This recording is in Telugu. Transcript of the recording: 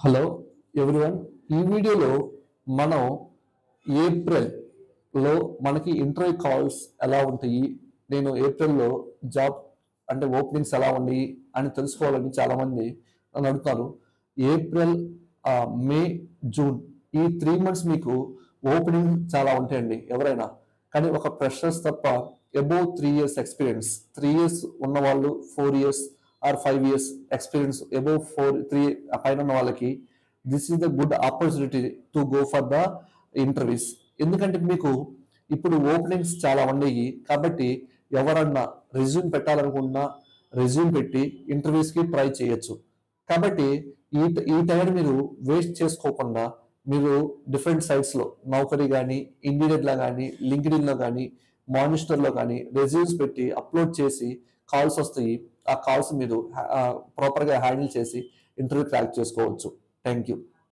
Hello everyone. ఈ వీడియోలో మనం ఏప్రిల్లో మనకి ఇంటర్వ్యూ కాల్స్ ఎలా ఉంటాయి, నేను ఏప్రిల్లో జాబ్ అంటే ఓపెనింగ్స్ ఎలా ఉన్నాయి అని తెలుసుకోవాలని చాలామంది నన్ను అడుగుతారు. ఏప్రిల్, మే, జూన్ ఈ 3 months మీకు ఓపెనింగ్ చాలా ఉంటాయండి ఎవరైనా. కానీ ఒక ఫ్రెషర్స్ తప్ప అబోవ్ 3 years ఎక్స్పీరియన్స్, 3 years ఉన్నవాళ్ళు, 4 years or 5 years experience above 3 పైన ఉన్న వాళ్ళకి this is the good opportunity to go for the interviews. ఎందుకంటే మీకు ఇప్పుడు ఓపెనింగ్స్ చాలా ఉన్నాయి కాబట్టి ఎవరన్నా రెజ్యూమ్ పెట్టాలనుకున్నా రెజ్యూమ్ పెట్టి ఇంటర్వ్యూస్కి ట్రై చేయొచ్చు. కాబట్టి ఈ ఈ టైం మీరు వేస్ట్ చేసుకోకుండా మీరు డిఫరెంట్ సైట్స్లో నౌకరీ కానీ, ఇండియన్లో కానీ, లింక్డ్ఇన్లో కానీ, మానిస్టర్లో కానీ రెజ్యూమ్స్ పెట్టి అప్లోడ్ చేసి కాల్స్ వస్తాయి. ఆ కాల్స్ మీరు ప్రాపర్గా హ్యాండిల్ చేసి ఇంటర్వ్యూ క్రాక్ చేసుకోవచ్చు. Thank you.